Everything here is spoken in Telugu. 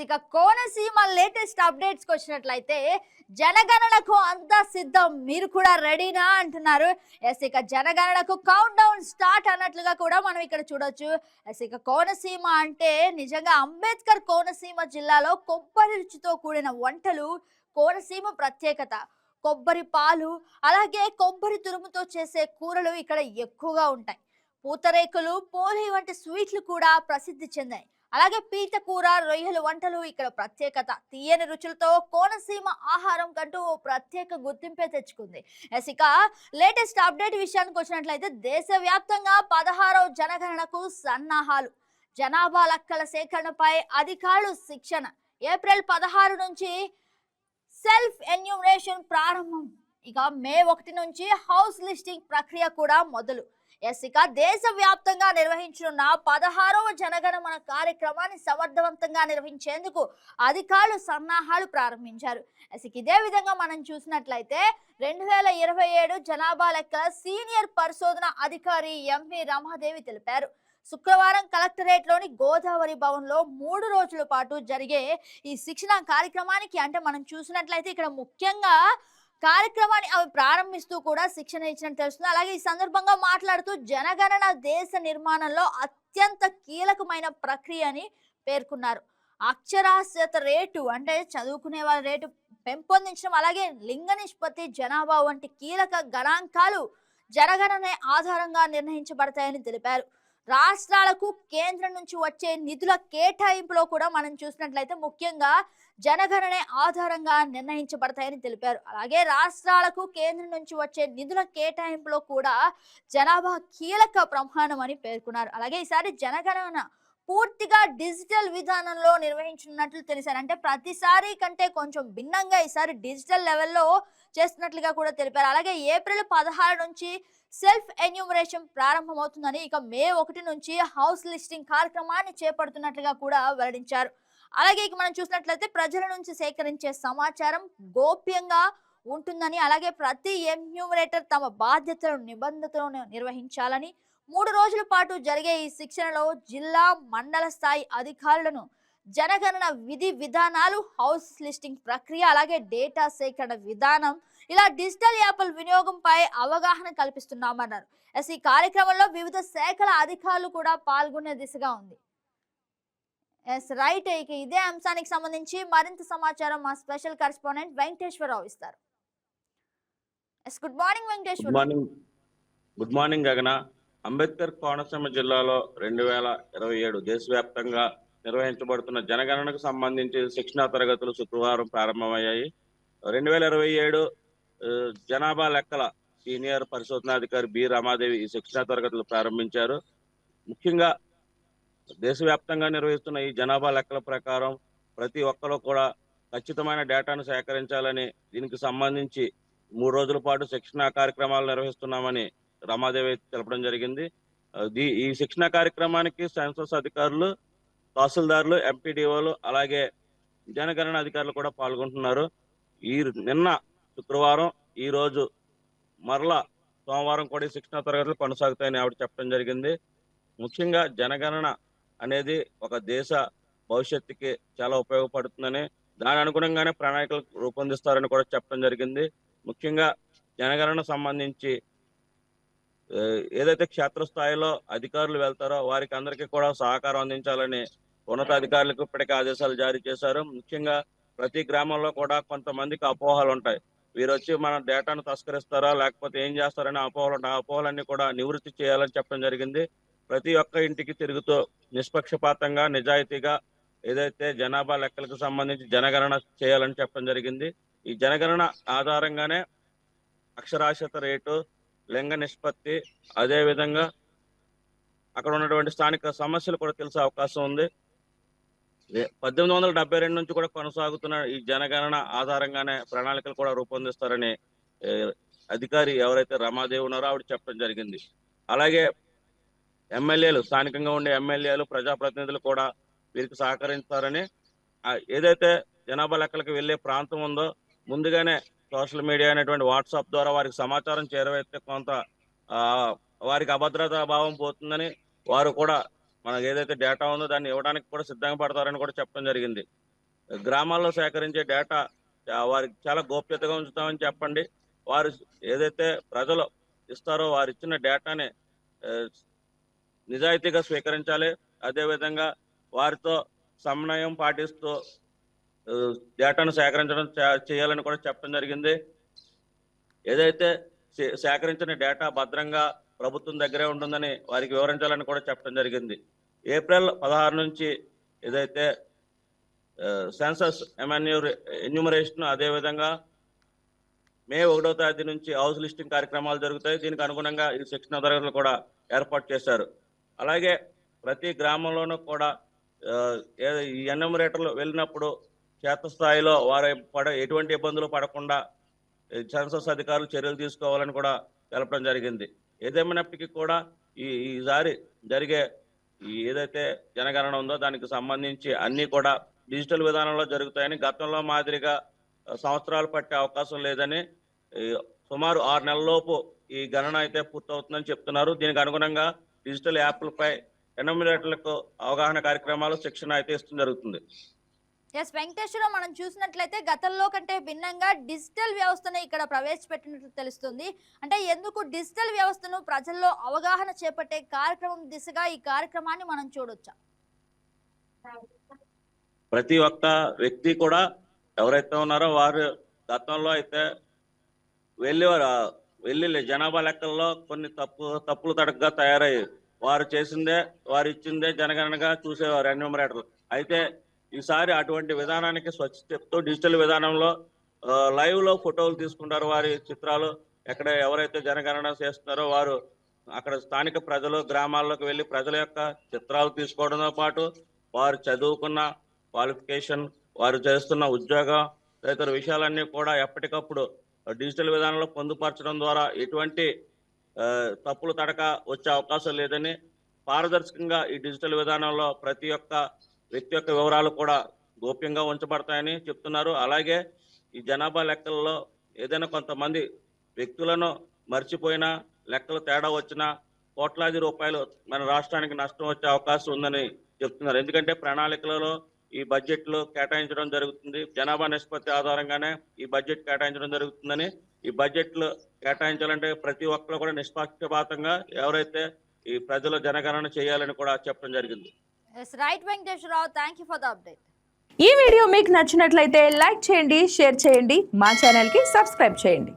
ఇక కోనసీమ లేటెస్ట్ అప్డేట్స్ కి వచ్చినట్లయితే జనగణనకు అంతా సిద్ధం, మీరు కూడా రెడీనా అంటున్నారు. ఇక జనగణనకు కౌంట్ డౌన్ స్టార్ట్ అన్నట్లుగా కూడా మనం ఇక్కడ చూడొచ్చు. ఇక కోనసీమ అంటే నిజంగా అంబేద్కర్ కోనసీమ జిల్లాలో కొబ్బరి రుచితో కూడిన వంటలు కోనసీమ ప్రత్యేకత. కొబ్బరి పాలు అలాగే కొబ్బరి తురుముతో చేసే కూరలు ఇక్కడ ఎక్కువగా ఉంటాయి. పూతరేకులు, పోలి వంటి స్వీట్లు కూడా ప్రసిద్ధి చెందాయి. అలాగే పీత కూర, రొయ్యల వంటలు ఇక్కడ ప్రత్యేకత. తీయని రుచులతో కోనసీమ ఆహారం కంటూ ఓ ప్రత్యేక గుర్తింపే తెచ్చుకుంది. ఇక లేటెస్ట్ అప్డేట్ విషయానికి వచ్చినట్లయితే దేశవ్యాప్తంగా 16వ జనగణనకు సన్నాహాలు. జనాభా లెక్కల సేకరణపై అధికారులు శిక్షణ. ఏప్రిల్ 16 నుంచి సెల్ఫ్ ఎన్యూమరేషన్ ప్రారంభం. ఇక మే 1 నుంచి హౌస్ లిస్టింగ్ ప్రక్రియ కూడా మొదలు. ఇక దేశవ్యాప్తంగా నిర్వహించనున్న 16వ జనగణమన కార్యక్రమాన్ని సమర్థవంతంగా నిర్వహించేందుకు అధికారులు సన్నాహాలు ప్రారంభించారు. ఇదే విధంగా మనం చూసినట్లయితే 2027 జనాభా లెక్కల సీనియర్ పరిశోధన అధికారి ఎంవి రమాదేవి తెలిపారు. శుక్రవారం కలెక్టరేట్లోని గోదావరి భవన్లో 3 రోజుల పాటు జరిగే ఈ శిక్షణ కార్యక్రమానికి అంటే మనం చూసినట్లయితే ఇక్కడ ముఖ్యంగా కార్యక్రమాన్ని అవి ప్రారంభిస్తూ కూడా శిక్షణ ఇచ్చినట్టు తెలుస్తుంది. అలాగే ఈ సందర్భంగా మాట్లాడుతూ జనగణన దేశ నిర్మాణంలో అత్యంత కీలకమైన ప్రక్రియ అని పేర్కొన్నారు. అక్షరాస్యత రేటు అంటే చదువుకునే వాళ్ళ రేటు పెంపొందించడం, అలాగే లింగ నిష్పత్తి, జనాభా వంటి కీలక గణాంకాలు జనగణన ఆధారంగా నిర్ణయించబడతాయని తెలిపారు. రాష్ట్రాలకు కేంద్రం నుంచి వచ్చే నిధుల కేటాయింపులో కూడా మనం చూసినట్లయితే ముఖ్యంగా జనగణన ఆధారంగా నిర్ణయించబడతాయని తెలిపారు. అలాగే రాష్ట్రాలకు కేంద్రం నుంచి వచ్చే నిధుల కేటాయింపులో కూడా జనాభా కీలక ప్రమాణం అని పేర్కొన్నారు. అలాగే ఈసారి జనగణన పూర్తిగా డిజిటల్ విధానంలో నిర్వహించున్నట్లు తెలిసారు. అంటే ప్రతిసారి కంటే కొంచెం భిన్నంగా ఈసారి డిజిటల్ లెవెల్లో చేస్తున్నట్లుగా కూడా తెలిపారు. అలాగే ఏప్రిల్ 16 నుంచి సెల్ఫ్ ఎన్యూమరేషన్ ప్రారంభమవుతుందని, ఇక మే 1 నుంచి హౌస్ లిస్టింగ్ కార్యక్రమాన్ని చేపడుతున్నట్లుగా కూడా వెల్లడించారు. అలాగే ఇక మనం చూసినట్లయితే ప్రజల నుంచి సేకరించే సమాచారం గోప్యంగా ఉంటుందని, అలాగే ప్రతి ఎన్యూమరేటర్ తమ బాధ్యతలను నిబంధనలను నిర్వహించాలని 3 రోజుల పాటు జరిగే ఈ శిక్షణలో జిల్లా మండల స్థాయి అధికారులను జనగణన విధి విధానాలు, హౌస్ లిస్టింగ్ ప్రక్రియ, అలాగే డేటా సేకరణ విధానం, ఇలా డిజిటల్ యాప్ల వినియోగంపై అవగాహన కల్పిస్తున్నామన్నారు. ఈ కార్యక్రమంలో వివిధ శాఖల అధికారులు కూడా పాల్గొనే దిశగా ఉంది. రైట్. ఇక ఇదే అంశానికి సంబంధించి మరింత సమాచారం మా స్పెషల్ కరెస్పాండెంట్ వెంకటేశ్వరరావు ఇస్తారు. Good morning Venkateswara. Good morning గగన. అంబేద్కర్ కోనసీమ జిల్లాలో 2027 దేశవ్యాప్తంగా నిర్వహించబడుతున్న జనగణనకు సంబంధించి శిక్షణా తరగతులు శుక్రవారం ప్రారంభమయ్యాయి. 2027 జనాభా లెక్కల సీనియర్ పరిశోధనాధికారి బి రమాదేవి ఈ శిక్షణా తరగతులు ప్రారంభించారు. ముఖ్యంగా దేశవ్యాప్తంగా నిర్వహిస్తున్న ఈ జనాభా లెక్కల ప్రకారం ప్రతి ఒక్కరూ కూడా ఖచ్చితమైన డేటాను సేకరించాలని, దీనికి సంబంధించి 3 రోజుల పాటు శిక్షణా కార్యక్రమాలు నిర్వహిస్తున్నామని రమాదేవి తెలపడం జరిగింది. ఈ శిక్షణ కార్యక్రమానికి సెన్సస్ అధికారులు, తహసీల్దారులు, ఎంపీడీఓలు, అలాగే జనగణన అధికారులు కూడా పాల్గొంటున్నారు. నిన్న శుక్రవారం, ఈ రోజు మరలా సోమవారం కూడా శిక్షణ తరగతులు కొనసాగుతాయని ఆవిడ చెప్పడం జరిగింది. ముఖ్యంగా జనగణన అనేది ఒక దేశ భవిష్యత్తుకి చాలా ఉపయోగపడుతుందని, దాని అనుగుణంగానే ప్రణాళికలు రూపొందిస్తారని కూడా చెప్పడం జరిగింది. ముఖ్యంగా జనగణన సంబంధించి ఏదైతే క్షేత్రస్థాయిలో అధికారులు వెళ్తారో వారికి అందరికీ కూడా సహకారం అందించాలని ఉన్నతాధికారులకు ఇప్పటికే ఆదేశాలు జారీ చేశారు. ముఖ్యంగా ప్రతి గ్రామంలో కూడా కొంతమందికి అపోహలు ఉంటాయి. వీరు వచ్చి మన డేటాను తస్కరిస్తారా లేకపోతే ఏం చేస్తారని అపోహలు ఉంటాయి. ఆ అపోహలన్నీ కూడా నివృత్తి చేయాలని చెప్పడం జరిగింది. ప్రతి ఒక్క ఇంటికి తిరుగుతూ నిష్పక్షపాతంగా, నిజాయితీగా ఏదైతే జనాభా లెక్కలకు సంబంధించి జనగణన చేయాలని చెప్పడం జరిగింది. ఈ జనగణన ఆధారంగానే అక్షరాస్యత రేటు, లింగ నిష్పత్తి, అదే విధంగా అక్కడ ఉన్నటువంటి స్థానిక సమస్యలు కూడా తెలిసే అవకాశం ఉంది. 1872 నుంచి కూడా కొనసాగుతున్న ఈ జనగణన ఆధారంగానే ప్రణాళికలు కూడా రూపొందిస్తారని అధికారి ఎవరైతే రమాదేవి ఉన్నారో ఆవిడ చెప్పడం జరిగింది. అలాగే ఎమ్మెల్యేలు, స్థానికంగా ఉండే ఎమ్మెల్యేలు, ప్రజాప్రతినిధులు కూడా వీరికి సహకరిస్తారని, ఏదైతే జనాభా లెక్కలకు వెళ్లే ప్రాంతం ఉందో ముందుగానే సోషల్ మీడియా అనేటువంటి వాట్సాప్ ద్వారా వారికి సమాచారం చేరవేస్తే కొంత వారికి అభద్రతా భావం పోతుందని, వారు కూడా మనకు ఏదైతే డేటా ఉందో దాన్ని ఇవ్వడానికి కూడా సిద్ధంగా పడతారని కూడా చెప్పడం జరిగింది. గ్రామాల్లో సేకరించే డేటా వారికి చాలా గోప్యతగా ఉంచుతామని చెప్పండి. వారు ఏదైతే ప్రజలు ఇస్తారో వారు ఇచ్చిన డేటాని ఆ, నిజాయితీగా స్వీకరించాలి. అదేవిధంగా వారితో సమన్వయం పాటిస్తూ ఆ, డేటాను సేకరించడం చేయాలని కూడా చెప్పడం జరిగింది. ఏదైతే సేకరించిన డేటా భద్రంగా ప్రభుత్వం దగ్గరే ఉంటుందని వారికి వివరించాలని కూడా చెప్పడం జరిగింది. ఏప్రిల్ 16 నుంచి ఏదైతే సెన్సస్ ఎన్యూమరేషన్, అదేవిధంగా మే 1వ తేదీ నుంచి హౌస్ లిస్టింగ్ కార్యక్రమాలు జరుగుతాయి. దీనికి అనుగుణంగా ఈ శిక్షణ తరగతులు కూడా ఏర్పాటు చేశారు. అలాగే ప్రతి గ్రామంలోనూ కూడా ఈ ఎన్యూమరేటర్లు వెళ్ళినప్పుడు క్షేత్రస్థాయిలో వారు ఎటువంటి ఇబ్బందులు పడకుండా సెన్సస్ అధికారులు చర్యలు తీసుకోవాలని కూడా తెలపడం జరిగింది. ఏదేమైనప్పటికీ కూడా ఈసారి జరిగే ఏదైతే జనగణన ఉందో దానికి సంబంధించి అన్ని కూడా డిజిటల్ విధానంలో జరుగుతాయని, గతంలో మాదిరిగా సంవత్సరాలు పట్టే అవకాశం లేదని, సుమారు 6 నెలలలోపు ఈ గణన అయితే పూర్తవుతుందని చెప్తున్నారు. దీనికి అనుగుణంగా డిజిటల్ యాప్లపై ఎన్యూమరేటర్లకు అవగాహన కార్యక్రమాలు, శిక్షణ అయితే ఇస్తూ జరుగుతుంది. ఎస్ వెంకటేశ్వరరావు, మనం చూసినట్లయితే గతంలో కంటే భిన్నంగా డిజిటల్ వ్యవస్థను ఇక్కడ ప్రవేశపెట్టినట్లు తెలుస్తుంది. అంటే ఎందుకు డిజిటల్ వ్యవస్థను ప్రజల్లో అవగాహన చేపట్టే కార్యక్రమం దిశగా ఈ కార్యక్రమాన్ని మనం చూడొచ్చా? ప్రతి ఒక్క వ్యక్తి కూడా ఎవరైతే ఉన్నారో వారు గతంలో అయితే వెళ్ళి జనాభా లెక్కల్లో కొన్ని తప్పులు తడకగా తయారయ్యాయి. వారు చేసిందే, వారు ఇచ్చిందే జనగణనగా చూసేవారు ఎన్యూమరేటర్లు. అయితే ఈసారి అటువంటి విధానానికి స్వచ్ఛ చెప్తూ డిజిటల్ విధానంలో లైవ్ లో ఫోటోలు తీసుకుంటారు. వారి చిత్రాలు ఎక్కడ ఎవరైతే జనగణన చేస్తున్నారో వారు అక్కడ స్థానిక ప్రజలు గ్రామాల్లోకి వెళ్ళి ప్రజల యొక్క చిత్రాలు తీసుకోవడంతో పాటు వారు చదువుకున్న క్వాలిఫికేషన్, వారు చేస్తున్న ఉద్యోగం తదితర విషయాలన్నీ కూడా ఎప్పటికప్పుడు డిజిటల్ విధానంలో పొందుపరచడం ద్వారా ఎటువంటి తప్పులు తడక వచ్చే అవకాశం లేదని, పారదర్శకంగా ఈ డిజిటల్ విధానంలో ప్రతి ఒక్క వ్యక్తి యొక్క వివరాలు కూడా గోప్యంగా ఉంచబడతాయని చెప్తున్నారు. అలాగే ఈ జనాభా లెక్కల్లో ఏదైనా కొంతమంది వ్యక్తులను మర్చిపోయినా, లెక్కలు తేడా వచ్చినా కోట్లాది రూపాయలు మన రాష్ట్రానికి నష్టం వచ్చే అవకాశం ఉందని చెప్తున్నారు. ఎందుకంటే ప్రణాళికలలో ఈ బడ్జెట్లు కేటాయించడం జరుగుతుంది. జనాభా నిష్పత్తి ఆధారంగానే ఈ బడ్జెట్ కేటాయించడం జరుగుతుందని, ఈ బడ్జెట్లు కేటాయించాలంటే ప్రతి ఒక్కరు కూడా నిష్పక్షపాతంగా ఎవరైతే ఈ ప్రజల జనగణన చేయాలని కూడా చెప్పడం జరిగింది. Right Venkateswararao, thank you for the update. ఈ వీడియో మీకు నచ్చినట్లయితే లైక్ చేయండి, షేర్ చేయండి, మా ఛానల్కి సబ్స్క్రైబ్ చేయండి.